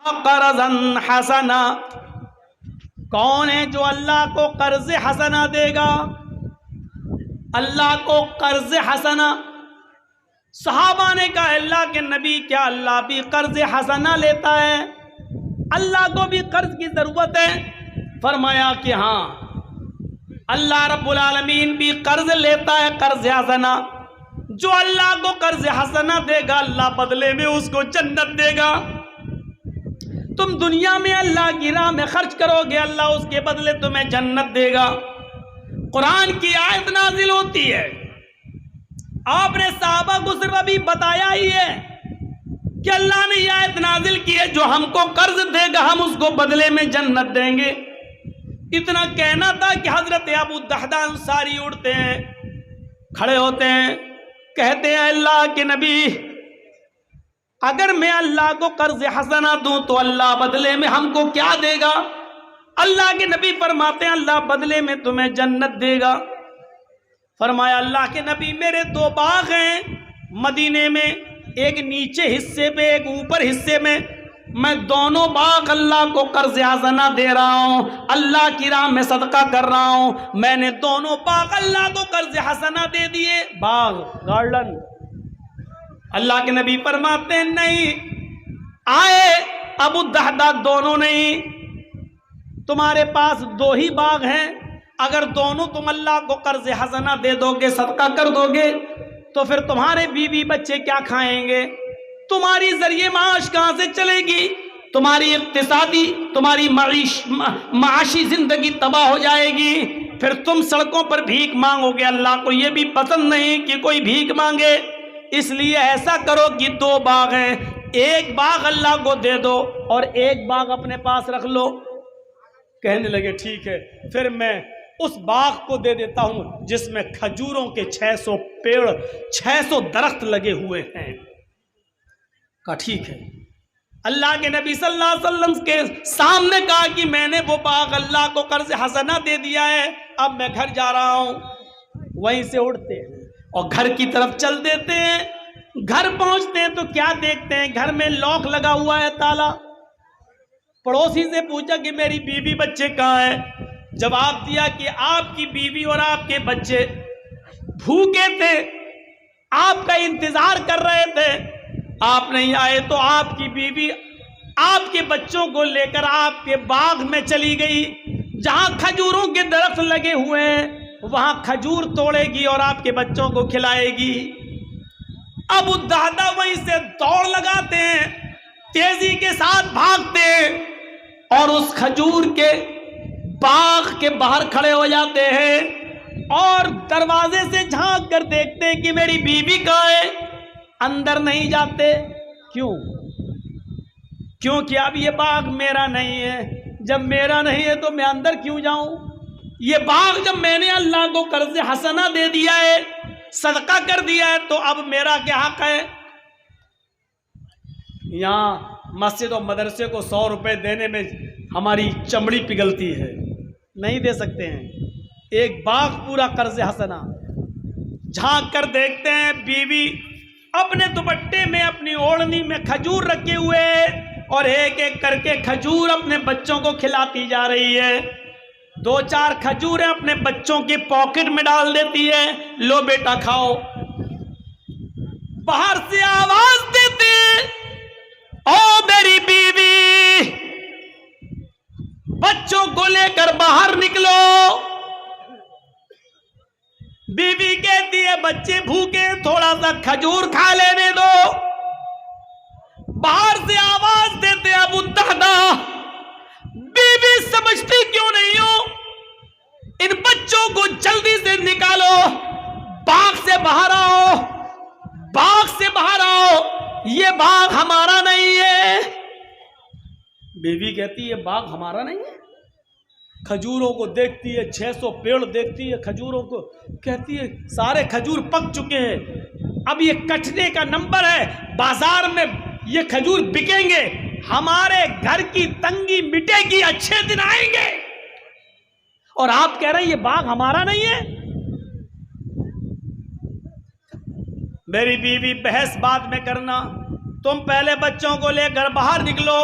قرضن حسنا، کون ہے جو اللہ کو قرض حسنا دے گا؟ اللہ کو قرض حسنا۔ صحابہ نے کہا اللہ کے نبی کیا اللہ بھی قرض حسنا لیتا ہے؟ اللہ کو بھی قرض کی ضرورت ہے؟ فرمایا کہ ہاں، اللہ رب العالمین بھی قرض لیتا ہے، قرض حسنا۔ جو اللہ کو قرض حسنا دے گا اللہ بدلے میں اس کو جنت دے گا۔ تم دنیا میں اللہ کی راہ میں خرچ کرو گے، اللہ اس کے بدلے تمہیں جنت دے گا۔ قرآن کی آیت نازل ہوتی ہے، آپ نے صحابہ کو صرف ابھی بتایا ہی ہے کہ اللہ نے یہ آیت نازل کی ہے، جو ہم کو قرض دے گا ہم اس کو بدلے میں جنت دیں گے۔ اتنا کہنا تھا کہ حضرت ابو الدحداء انصاری اٹھتے ہیں، کھڑے ہوتے ہیں، کہتے ہیں اللہ کے نبی اگر میں اللہ کو قرض حسنا دوں تو اللہ بدلے میں ہم کو کیا دے گا؟ اللہ کے نبی فرماتے ہیں اللہ بدلے میں تمہیں جنت دے گا۔ فرمایا اللہ کے نبی میرے دو باغ ہیں مدینے میں، ایک نیچے حصے پہ ایک اوپر حصے میں دونوں باغ اللہ کو قرض حسنا دے رہا ہوں، اللہ کی راہ میں صدقہ کر رہا ہوں۔ میں نے دونوں باغ اللہ کو قرض حسنا دے دیے، باغ گارڈن۔ اللہ کے نبی فرماتے ہیں نہیں آئے ابو الدحداء دونوں نہیں، تمہارے پاس دو ہی باغ ہیں، اگر دونوں تم اللہ کو قرض حسنا دے دو گے، صدقہ کر دو گے تو پھر تمہارے بیوی بچے کیا کھائیں گے؟ تمہاری ذریعے معاش کہاں سے چلے گی؟ تمہاری اقتصادی تمہاری معاشی زندگی تباہ ہو جائے گی، پھر تم سڑکوں پر بھیک مانگو گے۔ اللہ کو یہ بھی پسند نہیں کہ کوئی بھیک مانگے، اس لیے ایسا کرو کہ دو باغ ہیں، ایک باغ اللہ کو دے دو اور ایک باغ اپنے پاس رکھ لو۔ کہنے لگے ٹھیک ہے، پھر میں اس باغ کو دے دیتا ہوں جس میں کھجوروں کے 600 پیڑ 600 درخت لگے ہوئے ہیں۔ کہا ٹھیک ہے۔ اللہ کے نبی صلی اللہ علیہ وسلم کے سامنے کہا کہ میں نے وہ باغ اللہ کو قرض حسنا دے دیا ہے، اب میں گھر جا رہا ہوں۔ وہیں سے اٹھتے ہیں اور گھر کی طرف چل دیتے ہیں۔ گھر پہنچتے ہیں تو کیا دیکھتے ہیں؟ گھر میں لاک لگا ہوا ہے، تالا۔ پڑوسی سے پوچھا کہ میری بیوی بچے کہاں ہیں؟ جواب دیا کہ آپ کی بیوی اور آپ کے بچے بھوکے تھے، آپ کا انتظار کر رہے تھے، آپ نہیں آئے تو آپ کی بیوی آپ کے بچوں کو لے کر آپ کے باغ میں چلی گئی، جہاں کھجوروں کے درخت لگے ہوئے ہیں وہاں کھجور توڑے گی اور آپ کے بچوں کو کھلائے گی۔ ابو الدحداء وہیں سے دوڑ لگاتے ہیں، تیزی کے ساتھ بھاگتے ہیں اور اس کھجور کے باغ کے باہر کھڑے ہو جاتے ہیں اور دروازے سے جھانک کر دیکھتے ہیں کہ میری بیوی کہاں ہے؟ اندر نہیں جاتے۔ کیونکہ اب یہ باغ میرا نہیں ہے، جب میرا نہیں ہے تو میں اندر کیوں جاؤں؟ یہ باغ جب میں نے اللہ کو قرض حسنا دے دیا ہے، صدقہ کر دیا ہے، تو اب میرا کیا حق ہے؟ یہاں مسجد و مدرسے کو 100 روپے دینے میں ہماری چمڑی پگھلتی ہے، نہیں دے سکتے ہیں۔ ایک باغ پورا قرض حسنا۔ جھانک کر دیکھتے ہیں بیوی اپنے دوپٹے میں اپنی اوڑھنی میں کھجور رکھے ہوئے اور ایک ایک کر کے کھجور اپنے بچوں کو کھلاتی جا رہی ہے۔ 2-4 کھجوریں اپنے بچوں کی پاکٹ میں ڈال دیتی ہے، لو بیٹا کھاؤ۔ باہر سے آواز دیتے او میری بیوی، بچوں کو لے کر باہر نکلو۔ بیوی کہتی ہے بچے بھوکے، تھوڑا سا کھجور کھا لینے دو۔ باہر سے آواز دیتے ابو الدحداء، بیوی سمجھتی کیوں نہیں ہو؟ ان بچوں کو جلدی سے نکالو، باغ سے باہر آؤ، باغ سے باہر آؤ، یہ باغ ہمارا نہیں ہے۔ بیوی کہتی ہے باغ ہمارا نہیں ہے؟ کھجوروں کو دیکھتی ہے، 600 پیڑ دیکھتی ہے کھجوروں کو، کہتی ہے سارے کھجور پک چکے ہیں، اب یہ کٹنے کا نمبر ہے، بازار میں یہ کھجور بکیں گے، ہمارے گھر کی تنگی مٹے گی، اچھے دن آئیں گے، اور آپ کہہ رہے ہیں یہ باغ ہمارا نہیں ہے؟ میری بیوی بحث بعد میں کرنا، تم پہلے بچوں کو لے کر باہر نکلو۔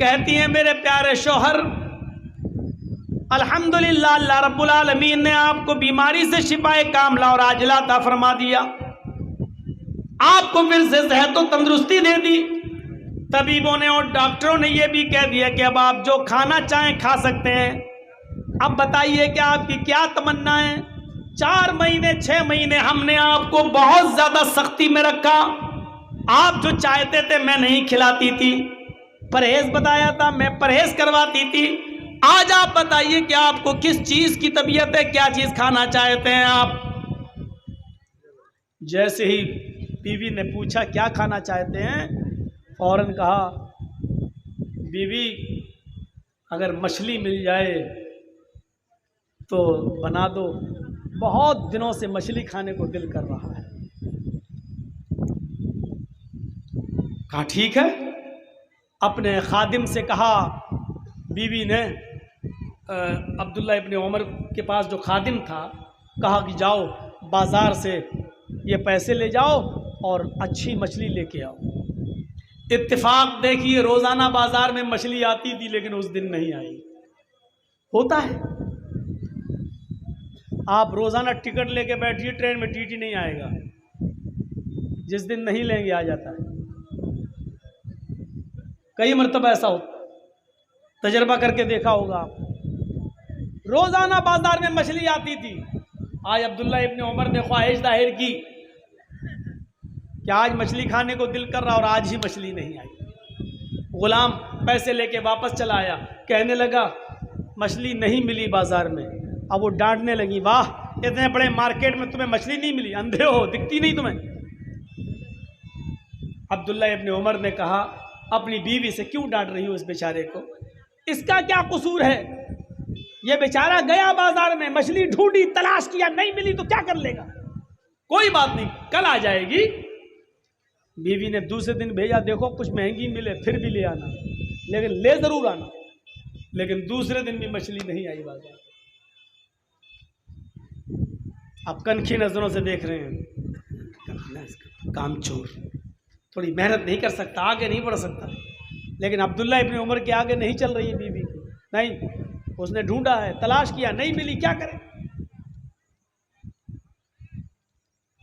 کہتی ہیں میرے پیارے شوہر الحمدللہ اللہ رب العالمین نے آپ کو بیماری سے شفائے کاملہ اور عاجلہ عطا فرما دیا، آپ کو پھر سے صحت و تندرستی دے دی۔ طبیبوں نے اور ڈاکٹروں نے یہ بھی کہہ دیا کہ اب آپ جو کھانا چاہیں کھا سکتے ہیں۔ اب بتائیے کہ آپ کی کیا تمنا ہے؟ 4 مہینے 6 مہینے ہم نے آپ کو بہت زیادہ سختی میں رکھا، آپ جو چاہتے تھے میں نہیں کھلاتی تھی، پرہیز بتایا تھا میں پرہیز کرواتی تھی۔ آج آپ بتائیے کہ آپ کو کس چیز کی طبیعت ہے، کیا چیز کھانا چاہتے ہیں آپ؟ جیسے ہی بیوی نے پوچھا کیا کھانا چاہتے ہیں، فوراً کہا بیوی اگر مچھلی مل جائے تو بنا دو، بہت دنوں سے مچھلی کھانے کو دل کر رہا ہے۔ کہا ٹھیک ہے، اپنے خادم سے کہا، بیوی نے عبداللہ ابن عمر کے پاس جو خادم تھا کہا کہ جاؤ بازار سے یہ پیسے لے جاؤ اور اچھی مچھلی لے کے آؤ۔ اتفاق دیکھیے روزانہ بازار میں مچھلی آتی تھی لیکن اس دن نہیں آئی۔ ہوتا ہے آپ روزانہ ٹکٹ لے کے بیٹھیے ٹرین میں، ٹی ٹی نہیں آئے گا، جس دن نہیں لیں گے آ جاتا ہے۔ کئی مرتبہ ایسا ہوتا، تجربہ کر کے دیکھا ہوگا آپ۔ روزانہ بازار میں مچھلی آتی تھی، آج عبداللہ ابن عمر نے خواہش ظاہر کی کہ آج مچھلی کھانے کو دل کر رہا اور آج ہی مچھلی نہیں آئی۔ غلام پیسے لے کے واپس چلا آیا، کہنے لگا مچھلی نہیں ملی بازار میں۔ اب وہ ڈانٹنے لگی، واہ اتنے بڑے مارکیٹ میں تمہیں مچھلی نہیں ملی، اندھے ہو دکھتی نہیں تمہیں؟ عبداللہ ابن عمر نے کہا اپنی بیوی سے کیوں ڈانٹ رہی ہو اس بیچارے کو، اس کا کیا قصور ہے؟ یہ بیچارہ گیا بازار میں، مچھلی ڈھونڈی تلاش کیا نہیں ملی تو کیا کر لے گا؟ کوئی بات نہیں کل آ جائے گی۔ بیوی نے دوسرے دن بھیجا، دیکھو کچھ مہنگی ملے پھر بھی لے آنا، لیکن لے ضرور آنا۔ لیکن دوسرے دن بھی مچھلی نہیں آئی بازار۔ آپ کنکھی نظروں سے دیکھ رہے ہیں، کام چور، تھوڑی محنت نہیں کر سکتا، آگے نہیں بڑھ سکتا۔ لیکن عبداللہ ابن عمر کے آگے نہیں چل رہی ہے بیوی کی، نہیں، اس نے ڈھونڈا ہے، تلاش کیا، نہیں ملی، کیا کرے؟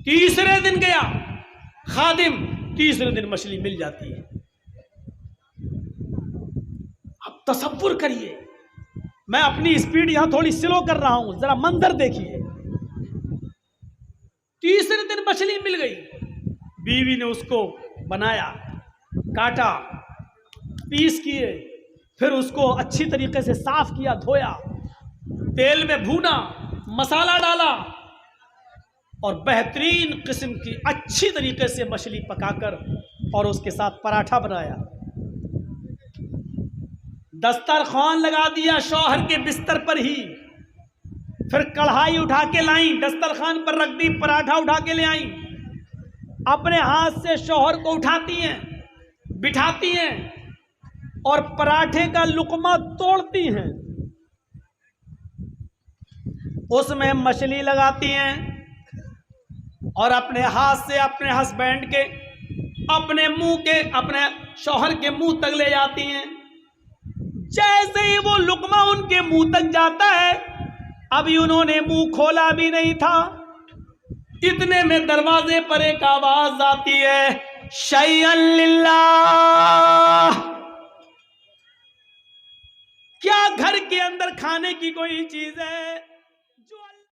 تیسرے دن گیا خادم، تیسرے دن مچھلی مل جاتی ہے۔ اب تصور کریے، میں اپنی سپیڈ یہاں تھوڑی سلو کر رہا ہوں، ذرا منظر دیکھیے۔ تیسرے دن مچھلی مل گئی، بیوی نے اس کو بنایا، کاٹا، پیس کیے، پھر اس کو اچھی طریقے سے صاف کیا، دھویا، تیل میں بھونا، مسالہ ڈالا اور بہترین قسم کی اچھی طریقے سے مچھلی پکا کر اور اس کے ساتھ پراٹھا بنایا، دسترخوان لگا دیا شوہر کے بستر پر ہی، پھر کڑھائی اٹھا کے لائیں، دسترخوان پر رکھ دی، پراٹھا اٹھا کے لے آئیں، اپنے ہاتھ سے شوہر کو اٹھاتی ہیں، بٹھاتی ہیں اور پراٹھے کا لقمہ توڑتی ہیں، اس میں مچھلی لگاتی ہیں اور اپنے ہاتھ سے اپنے ہسبینڈ کے، اپنے منہ کے، اپنے شوہر کے منہ تک لے جاتی ہیں۔ جیسے ہی وہ لقمہ ان کے منہ تک جاتا ہے، ابھی انہوں نے منہ کھولا بھی نہیں تھا، اتنے میں دروازے پر ایک آواز آتی ہے، شیئا للہ۔ کیا گھر کے اندر کھانے کی کوئی چیز ہے؟